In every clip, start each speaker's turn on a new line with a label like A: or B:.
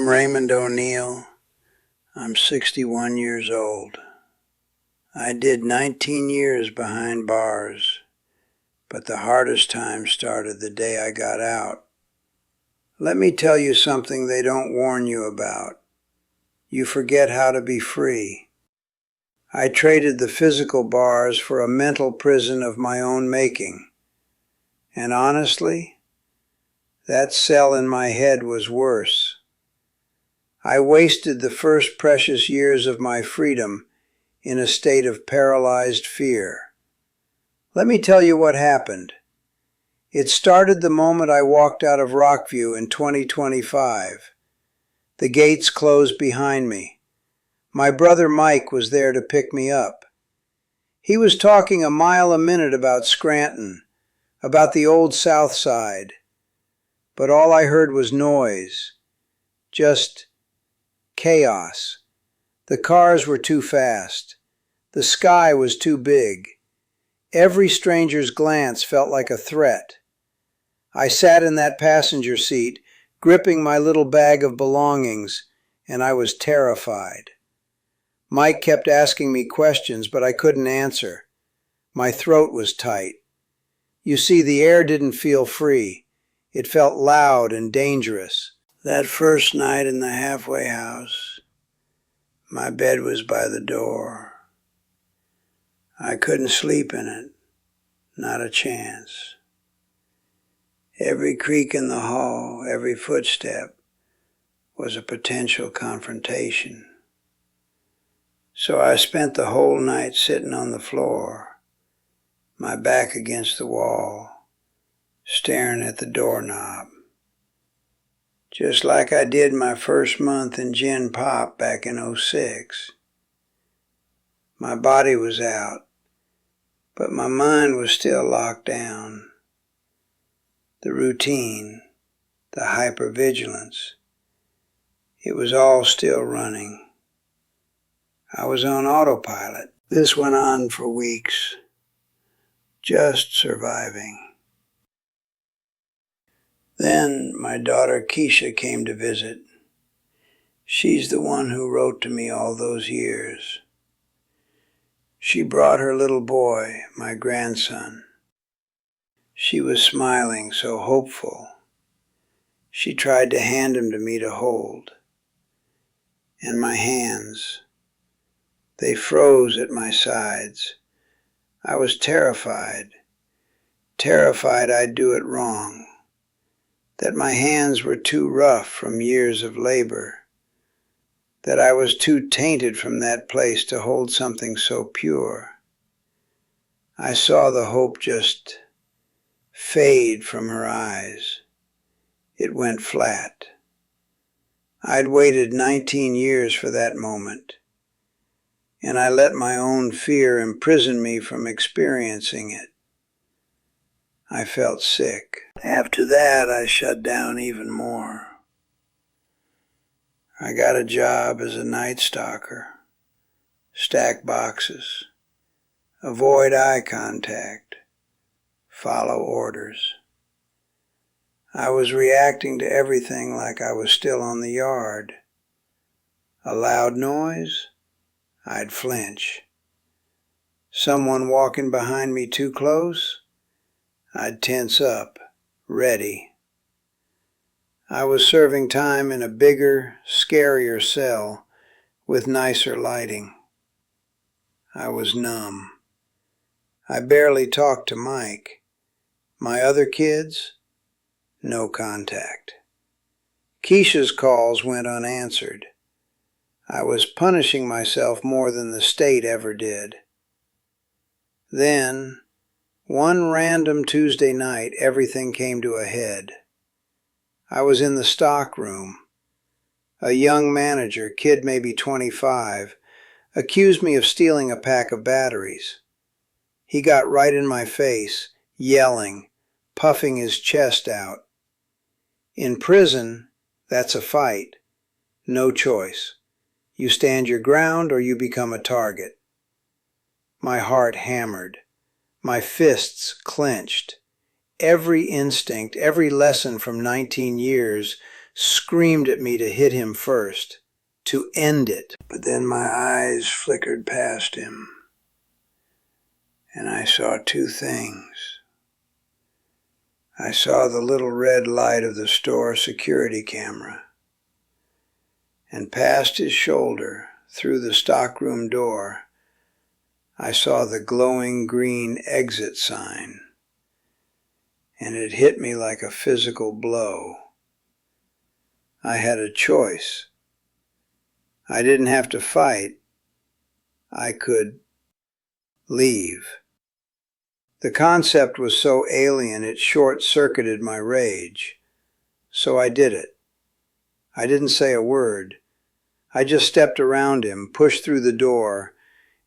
A: I'm Raymond O'Neill. I'm 61 years old. I did 19 years behind bars, but the hardest time started the day I got out. Let me tell you something they don't warn you about. You forget how to be free. I traded the physical bars for a mental prison of my own making. And honestly, that cell in my head was worse. I wasted the first precious years of my freedom in a state of paralyzed fear. Let me tell you what happened. It started the moment I walked out of Rockview in 2025. The gates closed behind me. My brother Mike was there to pick me up. He was talking a mile a minute about Scranton, about the old South Side. But all I heard was noise. Just chaos. The cars were too fast. The sky was too big. Every stranger's glance felt like a threat. I sat in that passenger seat, gripping my little bag of belongings, and I was terrified. Mike kept asking me questions, but I couldn't answer. My throat was tight. You see, the air didn't feel free. It felt loud and dangerous. That first night in the halfway house, my bed was by the door. I couldn't sleep in it, not a chance. Every creak in the hall, every footstep was a potential confrontation. So I spent the whole night sitting on the floor, my back against the wall, staring at the doorknob. Just like I did my first month in Gin Pop back in '06. My body was out, but my mind was still locked down. The routine, the hypervigilance, it was all still running. I was on autopilot. This went on for weeks, just surviving. Then my daughter Keisha came to visit. She's the one who wrote to me all those years. She brought her little boy, my grandson. She was smiling, so hopeful. She tried to hand him to me to hold. And my hands, they froze at my sides. I was terrified I'd do it wrong. That my hands were too rough from years of labor, that I was too tainted from that place to hold something so pure. I saw the hope just fade from her eyes. It went flat. I'd waited 19 years for that moment, and I let my own fear imprison me from experiencing it. I felt sick. After that, I shut down even more. I got a job as a night stalker, stack boxes, avoid eye contact, follow orders. I was reacting to everything like I was still on the yard. A loud noise, I'd flinch. Someone walking behind me too close, I'd tense up, ready. I was serving time in a bigger, scarier cell with nicer lighting. I was numb. I barely talked to Mike. My other kids, no contact. Keisha's calls went unanswered. I was punishing myself more than the state ever did. Then, one random Tuesday night, everything came to a head. I was in the stock room. A young manager, kid maybe 25, accused me of stealing a pack of batteries. He got right in my face, yelling, puffing his chest out. In prison, that's a fight. No choice. You stand your ground or you become a target. My heart hammered. My fists clenched. Every instinct, every lesson from 19 years screamed at me to hit him first, to end it. But then my eyes flickered past him, and I saw two things. I saw the little red light of the store security camera, and past his shoulder, through the stockroom door, I saw the glowing green exit sign, and it hit me like a physical blow. I had a choice. I didn't have to fight. I could leave. The concept was so alien it short-circuited my rage. So I did it. I didn't say a word. I just stepped around him, pushed through the door,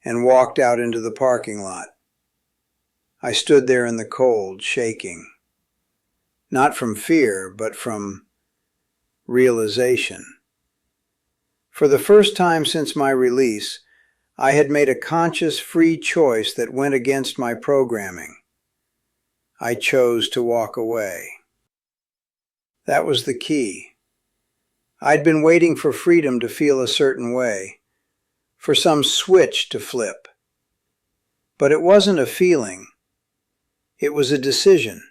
A: and walked out into the parking lot. I stood there in the cold, shaking. Not from fear, but from realization. For the first time since my release, I had made a conscious, free choice that went against my programming. I chose to walk away. That was the key. I'd been waiting for freedom to feel a certain way, for some switch to flip. But it wasn't a feeling. It was a decision.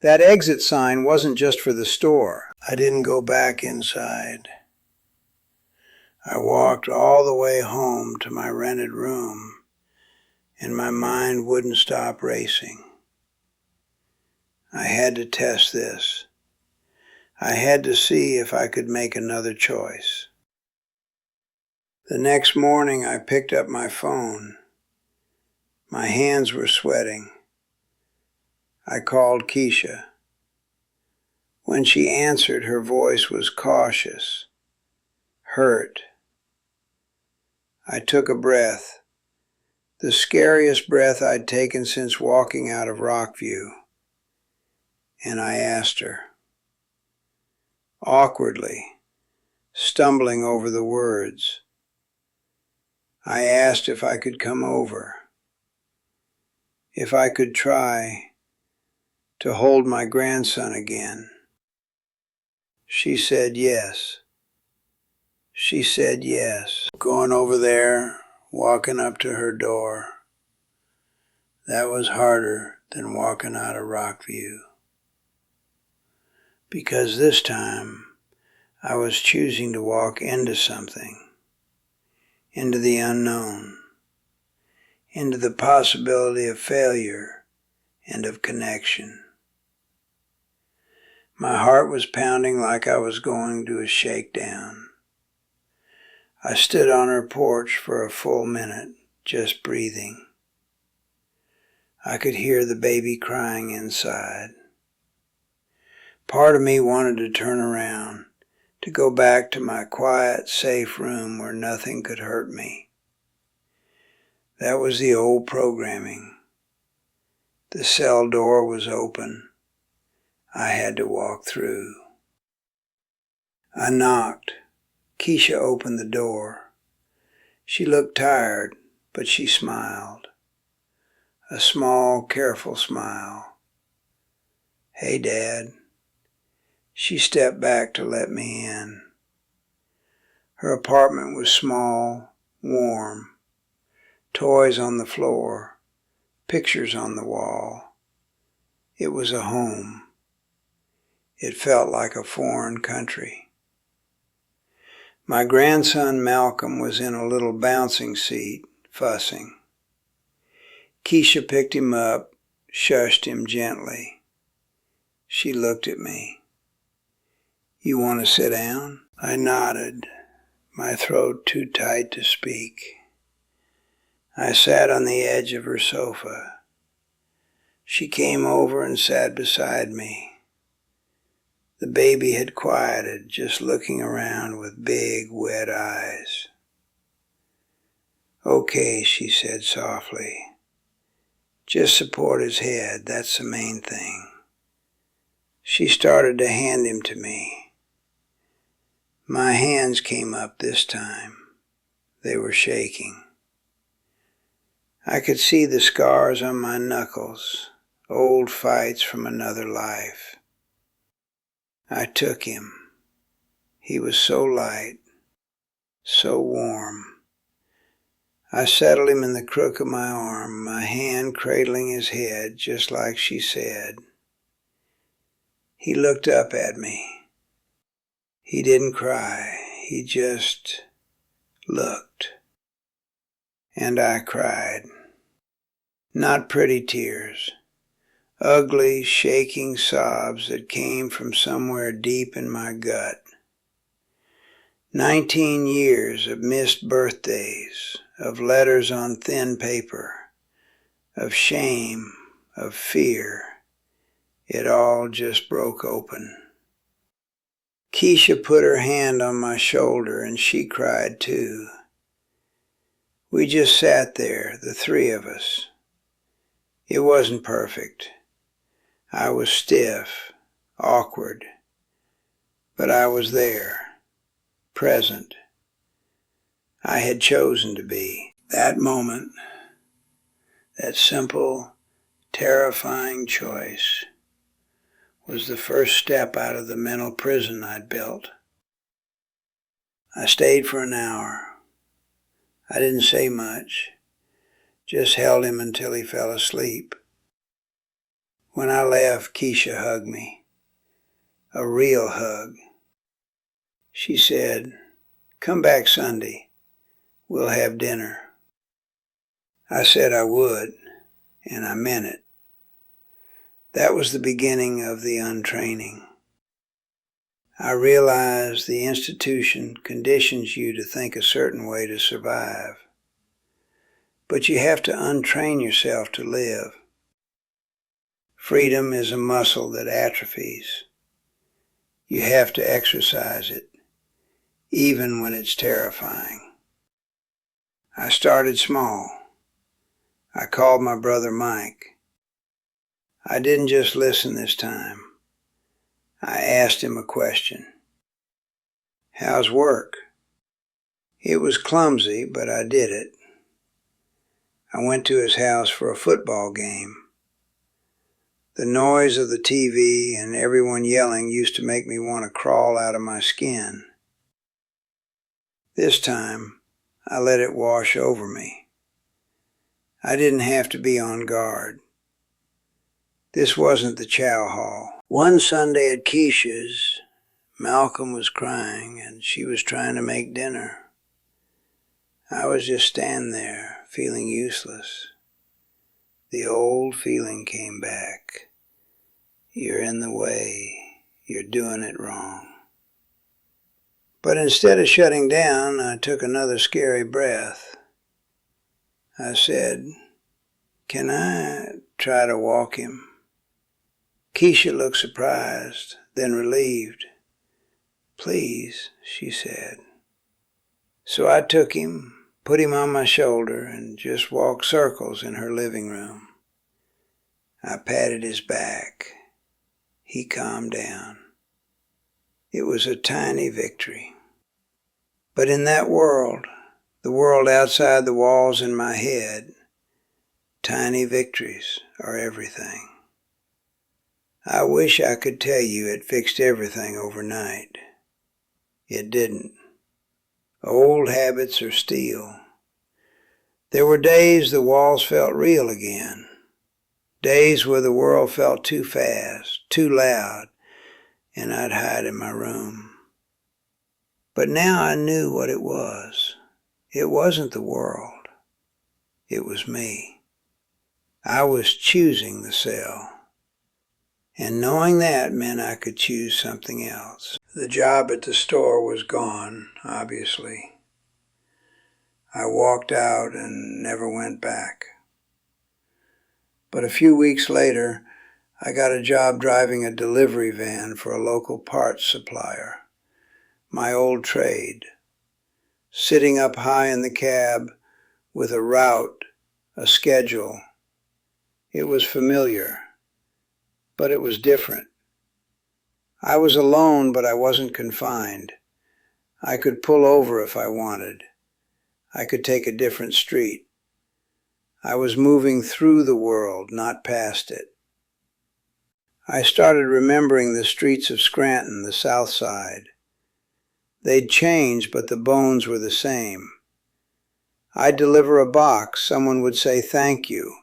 A: That exit sign wasn't just for the store. I didn't go back inside. I walked all the way home to my rented room, and my mind wouldn't stop racing. I had to test this. I had to see if I could make another choice. The next morning I picked up my phone. My hands were sweating. I called Keisha. When she answered, her voice was cautious, hurt. I took a breath, the scariest breath I'd taken since walking out of Rockview, and I asked her. Awkwardly, stumbling over the words, I asked if I could come over, if I could try to hold my grandson again. She said yes. She said yes. Going over there, walking up to her door, that was harder than walking out of Rockview. Because this time, I was choosing to walk into something, into the unknown, into the possibility of failure and of connection. My heart was pounding like I was going to a shakedown. I stood on her porch for a full minute, just breathing. I could hear the baby crying inside. Part of me wanted to turn around, to go back to my quiet, safe room where nothing could hurt me. That was the old programming. The cell door was open. I had to walk through. I knocked. Keisha opened the door. She looked tired, but she smiled. A small, careful smile. Hey, Dad. She stepped back to let me in. Her apartment was small, warm. Toys on the floor, pictures on the wall. It was a home. It felt like a foreign country. My grandson Malcolm was in a little bouncing seat, fussing. Keisha picked him up, shushed him gently. She looked at me. You want to sit down? I nodded, my throat too tight to speak. I sat on the edge of her sofa. She came over and sat beside me. The baby had quieted, just looking around with big, wet eyes. Okay, she said softly. Just support his head, that's the main thing. She started to hand him to me. My hands came up this time. They were shaking. I could see the scars on my knuckles, old fights from another life. I took him. He was so light, so warm. I settled him in the crook of my arm, my hand cradling his head, just like she said. He looked up at me. He didn't cry. He just looked. And I cried. Not pretty tears. Ugly, shaking sobs that came from somewhere deep in my gut. 19 years of missed birthdays, of letters on thin paper, of shame, of fear. It all just broke open. Keisha put her hand on my shoulder and she cried too. We just sat there, the three of us. It wasn't perfect. I was stiff, awkward, but I was there, present. I had chosen to be. That moment, that simple, terrifying choice, was the first step out of the mental prison I'd built. I stayed for an hour. I didn't say much, just held him until he fell asleep. When I left, Keisha hugged me, a real hug. She said, "Come back Sunday, we'll have dinner." I said I would, and I meant it. That was the beginning of the untraining. I realized the institution conditions you to think a certain way to survive. But you have to untrain yourself to live. Freedom is a muscle that atrophies. You have to exercise it, even when it's terrifying. I started small. I called my brother Mike. I didn't just listen this time. I asked him a question. "How's work?" It was clumsy, but I did it. I went to his house for a football game. The noise of the TV and everyone yelling used to make me want to crawl out of my skin. This time, I let it wash over me. I didn't have to be on guard. This wasn't the chow hall. One Sunday at Keisha's, Malcolm was crying and she was trying to make dinner. I was just standing there, feeling useless. The old feeling came back. You're in the way. You're doing it wrong. But instead of shutting down, I took another scary breath. I said, "Can I try to walk him?" Keisha looked surprised, then relieved. "Please," she said. So I took him, put him on my shoulder, and just walked circles in her living room. I patted his back. He calmed down. It was a tiny victory. But in that world, the world outside the walls in my head, tiny victories are everything. I wish I could tell you it fixed everything overnight. It didn't. Old habits are steel. There were days the walls felt real again. Days where the world felt too fast, too loud, and I'd hide in my room. But now I knew what it was. It wasn't the world. It was me. I was choosing the cell. And knowing that meant I could choose something else. The job at the store was gone, obviously. I walked out and never went back. But a few weeks later, I got a job driving a delivery van for a local parts supplier, my old trade. Sitting up high in the cab with a route, a schedule. It was familiar, but it was different. I was alone, but I wasn't confined. I could pull over if I wanted. I could take a different street. I was moving through the world, not past it. I started remembering the streets of Scranton, the South Side. They'd changed, but the bones were the same. I'd deliver a box, someone would say thank you,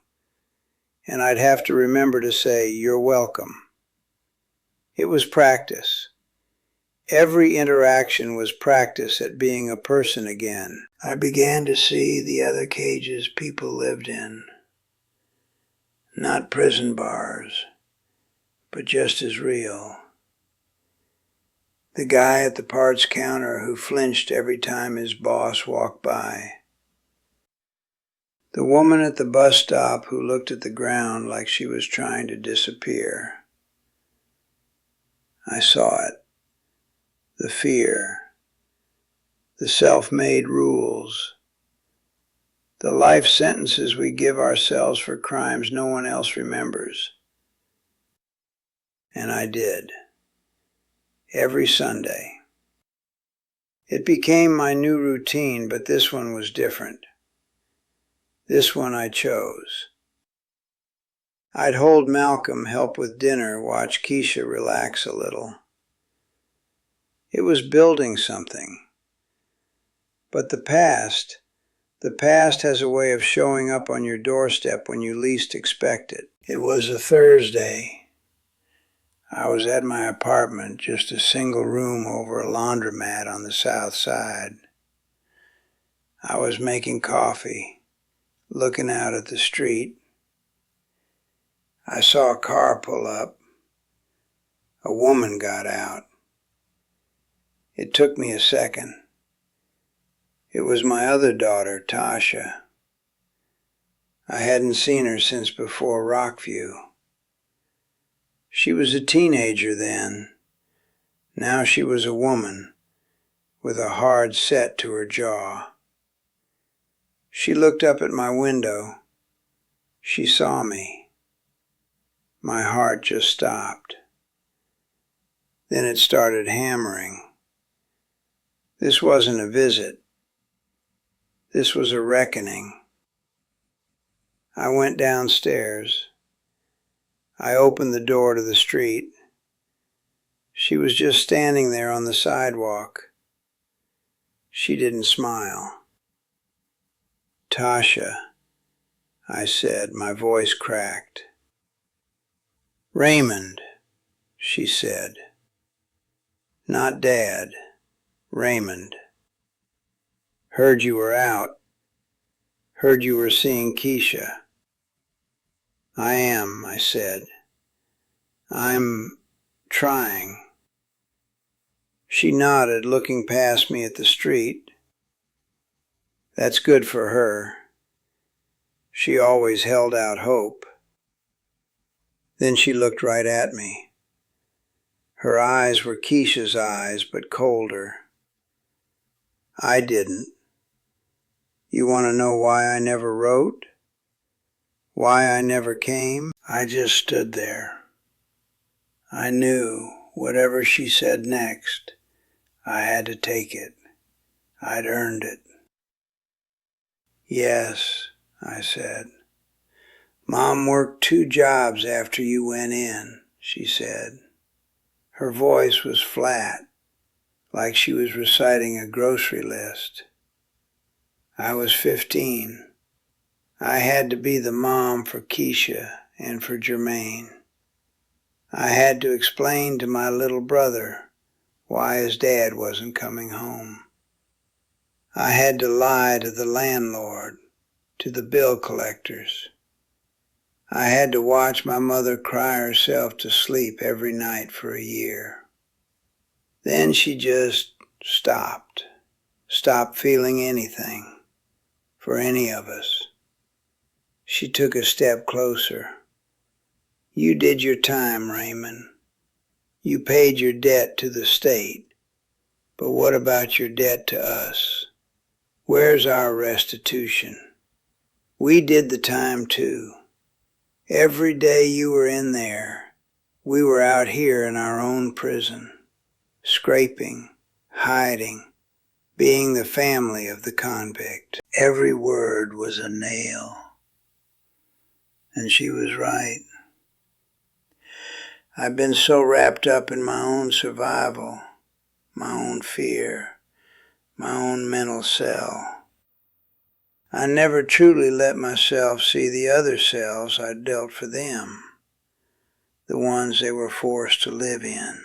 A: and I'd have to remember to say you're welcome. It was practice. Every interaction was practice at being a person again. I began to see the other cages people lived in. Not prison bars, but just as real. The guy at the parts counter who flinched every time his boss walked by. The woman at the bus stop who looked at the ground like she was trying to disappear. I saw it. The fear. The self-made rules. The life sentences we give ourselves for crimes no one else remembers. And I did. Every Sunday. It became my new routine, but this one was different. This one I chose. I'd hold Malcolm help with dinner, watch Keisha relax a little. It was building something. But the past has a way of showing up on your doorstep when you least expect it. It was a Thursday. I was at my apartment, just a single room over a laundromat on the south side. I was making coffee, looking out at the street. I saw a car pull up. A woman got out. It took me a second. It was my other daughter, Tasha. I hadn't seen her since before Rockview. She was a teenager then. Now she was a woman, with a hard set to her jaw. She looked up at my window. She saw me. My heart just stopped. Then it started hammering. This wasn't a visit. This was a reckoning. I went downstairs. I opened the door to the street. She was just standing there on the sidewalk. She didn't smile. Tasha, I said, my voice cracked. Raymond, she said. Not Dad, Raymond. Heard you were out. Heard you were seeing Keisha. I am, I said. I'm trying. She nodded, looking past me at the street. That's good for her. She always held out hope. Then she looked right at me. Her eyes were Keisha's eyes, but colder. I didn't. You want to know why I never wrote? Why I never came? I just stood there. I knew whatever she said next, I had to take it. I'd earned it. Yes, I said. Mom worked 2 jobs after you went in, she said. Her voice was flat, like she was reciting a grocery list. I was 15. I had to be the mom for Keisha and for Jermaine. I had to explain to my little brother why his dad wasn't coming home. I had to lie to the landlord, to the bill collectors. I had to watch my mother cry herself to sleep every night for a year. Then she just stopped feeling anything for any of us. She took a step closer. You did your time, Raymond. You paid your debt to the state. But what about your debt to us? Where's our restitution? We did the time too. Every day you were in there, we were out here in our own prison, scraping, hiding, being the family of the convict. Every word was a nail. And she was right. I've been so wrapped up in my own survival, my own fear, my own mental cell. I never truly let myself see the other cells I'd built for them, the ones they were forced to live in.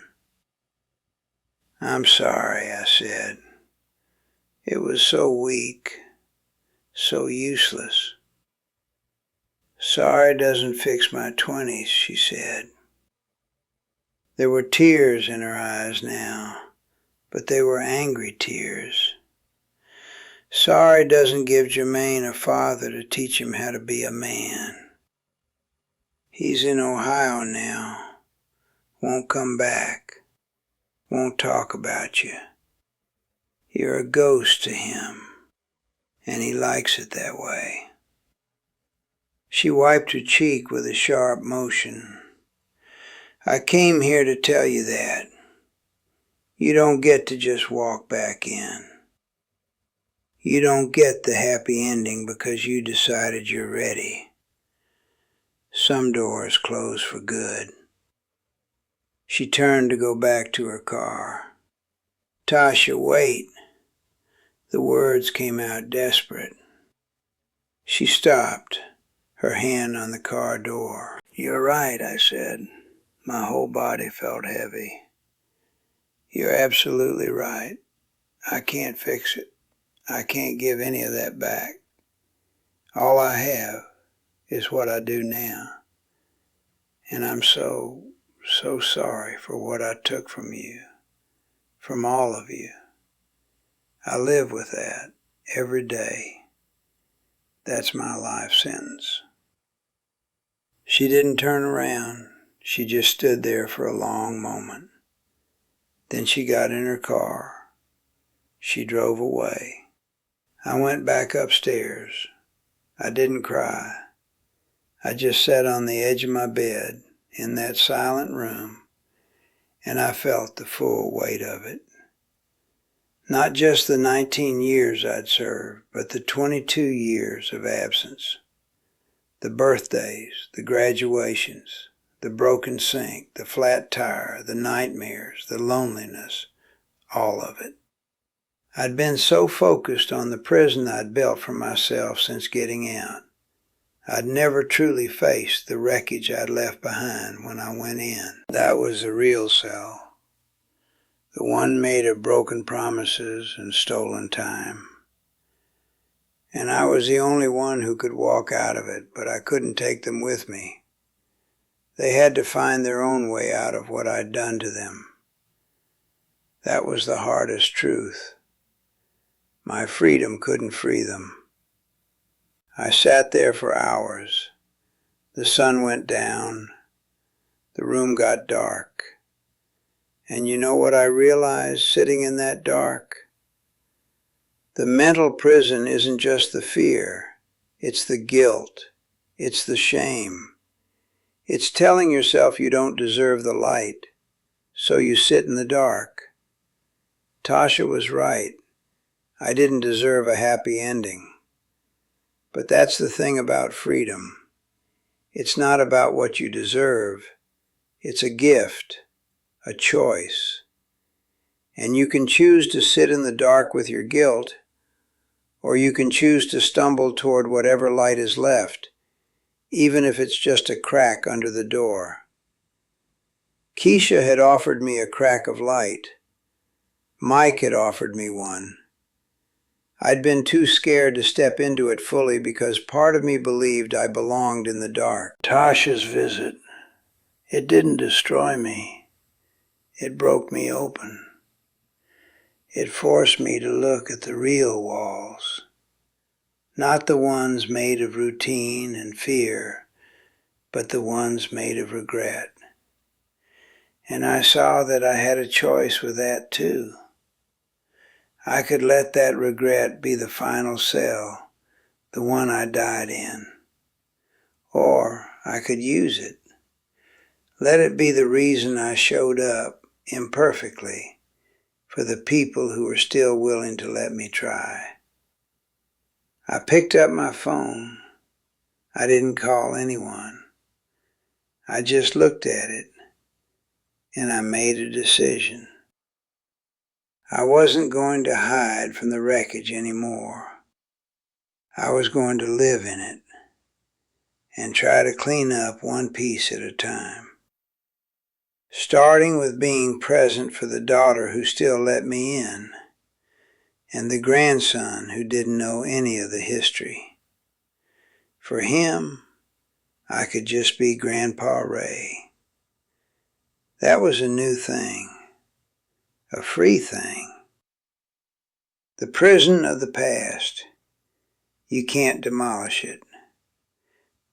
A: I'm sorry, I said. It was so weak, so useless. Sorry doesn't fix my 20s, she said. There were tears in her eyes now, but they were angry tears. Sorry doesn't give Jermaine a father to teach him how to be a man. He's in Ohio now, won't come back, won't talk about you. You're a ghost to him, and he likes it that way. She wiped her cheek with a sharp motion. I came here to tell you that. You don't get to just walk back in. You don't get the happy ending because you decided you're ready. Some doors close for good. She turned to go back to her car. Tasha, wait. The words came out desperate. She stopped, her hand on the car door. You're right, I said. My whole body felt heavy. You're absolutely right. I can't fix it. I can't give any of that back. All I have is what I do now. And I'm so sorry for what I took from you, from all of you. I live with that every day. That's my life sentence. She didn't turn around. She just stood there for a long moment. Then she got in her car. She drove away. I went back upstairs. I didn't cry. I just sat on the edge of my bed in that silent room, and I felt the full weight of it. Not just the 19 years I'd served, but the 22 years of absence. The birthdays, the graduations, the broken sink, the flat tire, the nightmares, the loneliness, all of it. I'd been so focused on the prison I'd built for myself since getting out. I'd never truly faced the wreckage I'd left behind when I went in. That was the real cell. The one made of broken promises and stolen time. And I was the only one who could walk out of it, but I couldn't take them with me. They had to find their own way out of what I'd done to them. That was the hardest truth. My freedom couldn't free them. I sat there for hours. The sun went down. The room got dark. And you know what I realized sitting in that dark? The mental prison isn't just the fear. It's the guilt. It's the shame. It's telling yourself you don't deserve the light, so you sit in the dark. Tasha was right. I didn't deserve a happy ending. But that's the thing about freedom. It's not about what you deserve. It's a gift, a choice. And you can choose to sit in the dark with your guilt, or you can choose to stumble toward whatever light is left, even if it's just a crack under the door. Keisha had offered me a crack of light. Mike had offered me one. I'd been too scared to step into it fully because part of me believed I belonged in the dark. Tasha's visit, it didn't destroy me. It broke me open. It forced me to look at the real walls, not the ones made of routine and fear, but the ones made of regret. And I saw that I had a choice with that too. I could let that regret be the final cell, the one I died in. Or I could use it. Let it be the reason I showed up, imperfectly, for the people who were still willing to let me try. I picked up my phone. I didn't call anyone. I just looked at it, and I made a decision. I wasn't going to hide from the wreckage anymore. I was going to live in it and try to clean up one piece at a time. Starting with being present for the daughter who still let me in, and the grandson who didn't know any of the history. For him, I could just be Grandpa Ray. That was a new thing, a free thing. The prison of the past. You can't demolish it,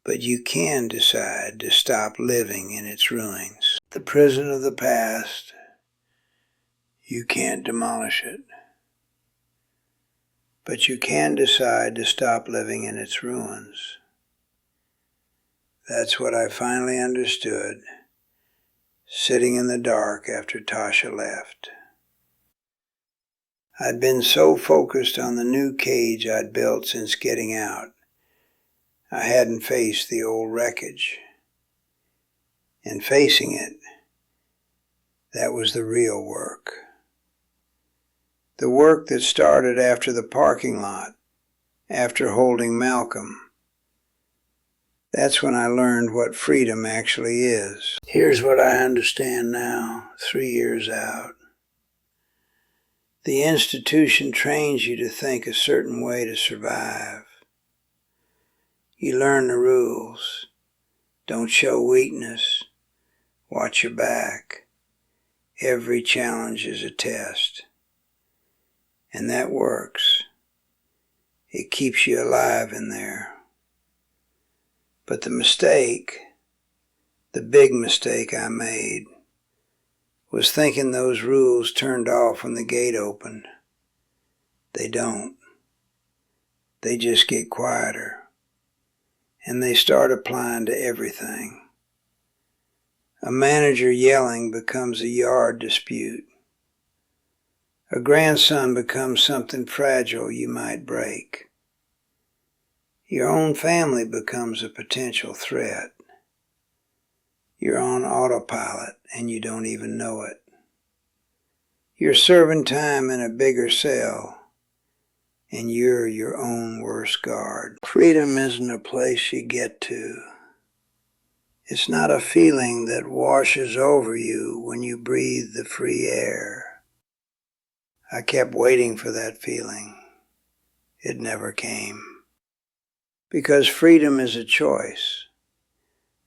A: but you can decide to stop living in its ruins. The prison of the past. You can't demolish it, but you can decide to stop living in its ruins. That's what I finally understood, sitting in the dark after Tasha left. I'd been so focused on the new cage I'd built since getting out, I hadn't faced the old wreckage. And facing it, that was the real work. The work that started after the parking lot, after holding Malcolm. That's when I learned what freedom actually is. Here's what I understand now, 3 years out. The institution trains you to think a certain way to survive. You learn the rules. Don't show weakness. Watch your back. Every challenge is a test. And that works. It keeps you alive in there. But the mistake, the big mistake I made, was thinking those rules turned off when the gate opened. They don't. They just get quieter. And they start applying to everything. A manager yelling becomes a yard dispute. A grandson becomes something fragile you might break. Your own family becomes a potential threat. You're on autopilot and you don't even know it. You're serving time in a bigger cell, and you're your own worst guard. Freedom isn't a place you get to. It's not a feeling that washes over you when you breathe the free air. I kept waiting for that feeling. It never came. Because freedom is a choice,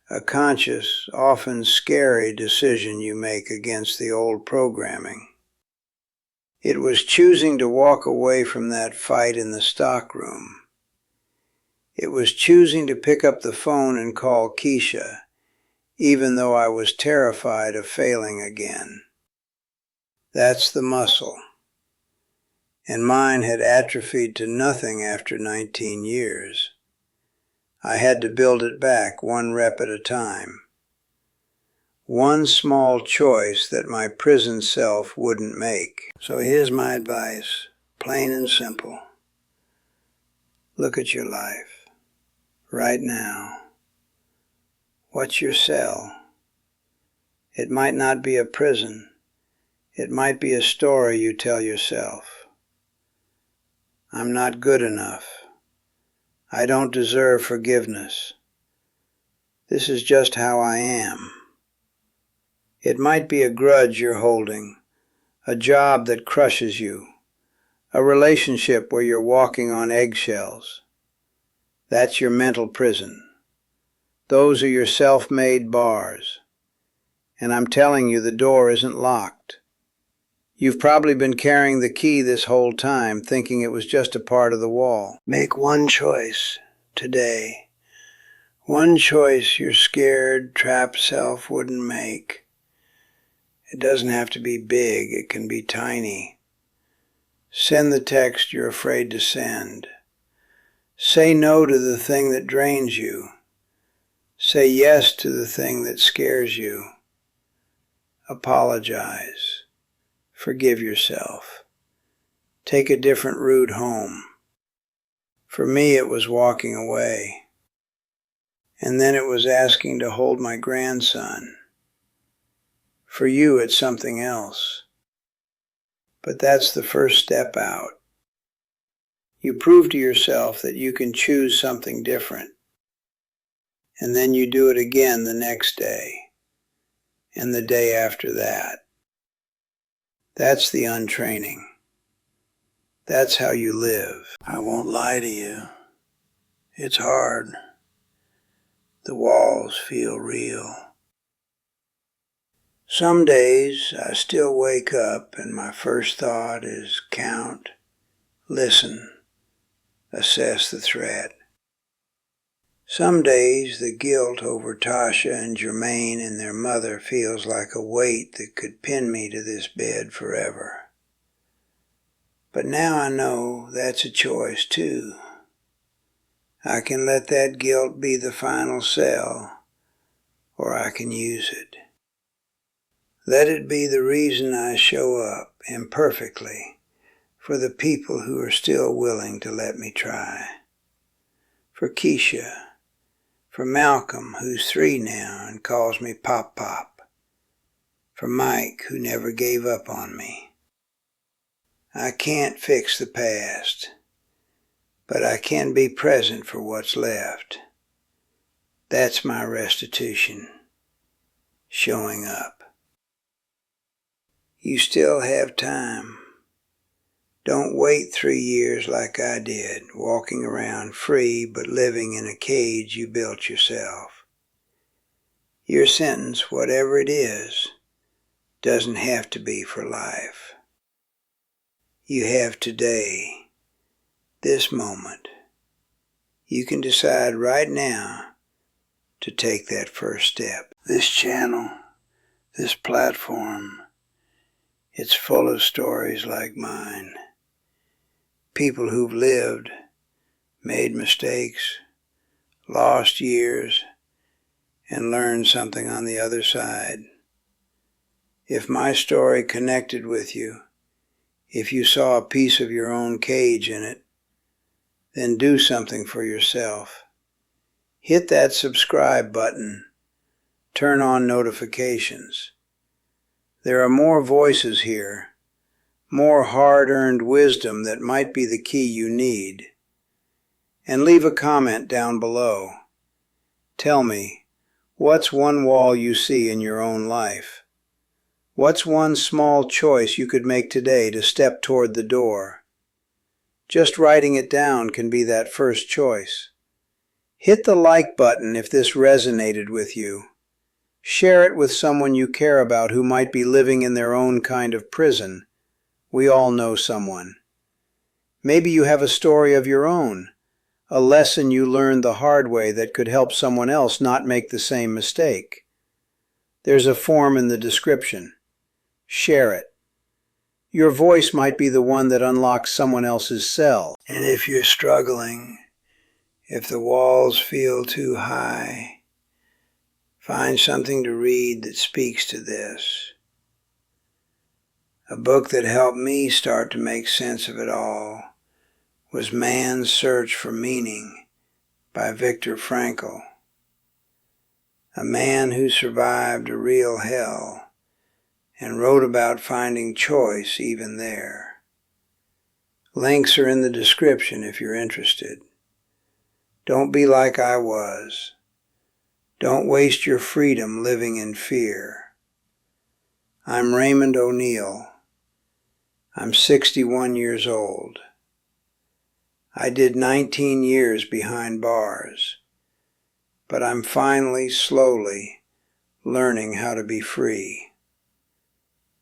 A: a conscious, often scary decision you make against the old programming. It was choosing to walk away from that fight in the stockroom. It was choosing to pick up the phone and call Keisha, even though I was terrified of failing again. That's the muscle. And mine had atrophied to nothing after 19 years. I had to build it back one rep at a time. One small choice that my prison self wouldn't make. So here's my advice, plain and simple. Look at your life, right now. What's your cell? It might not be a prison. It might be a story you tell yourself. I'm not good enough. I don't deserve forgiveness. This is just how I am. It might be a grudge you're holding, a job that crushes you, a relationship where you're walking on eggshells. That's your mental prison. Those are your self-made bars. And I'm telling you, the door isn't locked. You've probably been carrying the key this whole time, thinking it was just a part of the wall. Make one choice today. One choice your scared, trapped self wouldn't make. It doesn't have to be big, it can be tiny. Send the text you're afraid to send. Say no to the thing that drains you. Say yes to the thing that scares you. Apologize. Forgive yourself. Take a different route home. For me, it was walking away. And then it was asking to hold my grandson. For you, it's something else. But that's the first step out. You prove to yourself that you can choose something different. And then you do it again the next day, and the day after that. That's the untraining. That's how you live. I won't lie to you. It's hard. The walls feel real. Some days I still wake up and my first thought is count, listen, assess the threat. Some days the guilt over Tasha and Jermaine and their mother feels like a weight that could pin me to this bed forever. But now I know that's a choice too. I can let that guilt be the final cell, or I can use it. Let it be the reason I show up imperfectly for the people who are still willing to let me try. For Keisha, for Malcolm, who's 3 now and calls me Pop Pop. For Mike, who never gave up on me. I can't fix the past, but I can be present for what's left. That's my restitution, showing up. You still have time. Don't wait 3 years like I did, walking around free but living in a cage you built yourself. Your sentence, whatever it is, doesn't have to be for life. You have today, this moment. You can decide right now to take that first step. This channel, this platform, it's full of stories like mine. People who've lived, made mistakes, lost years, and learned something on the other side. If my story connected with you, if you saw a piece of your own cage in it, then do something for yourself. Hit that subscribe button. Turn on notifications. There are more voices here, more hard-earned wisdom that might be the key you need. And leave a comment down below. Tell me, what's one wall you see in your own life? What's one small choice you could make today to step toward the door? Just writing it down can be that first choice. Hit the like button if this resonated with you. Share it with someone you care about who might be living in their own kind of prison. We all know someone. Maybe you have a story of your own, a lesson you learned the hard way that could help someone else not make the same mistake. There's a form in the description. Share it. Your voice might be the one that unlocks someone else's cell. And if you're struggling, if the walls feel too high, find something to read that speaks to this. A book that helped me start to make sense of it all was Man's Search for Meaning by Viktor Frankl. A man who survived a real hell and wrote about finding choice even there. Links are in the description if you're interested. Don't be like I was. Don't waste your freedom living in fear. I'm Raymond O'Neal. I'm 61 years old. I did 19 years behind bars, but I'm finally, slowly, learning how to be free.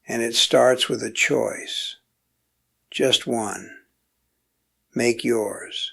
A: And it starts with a choice. Just one. Make yours.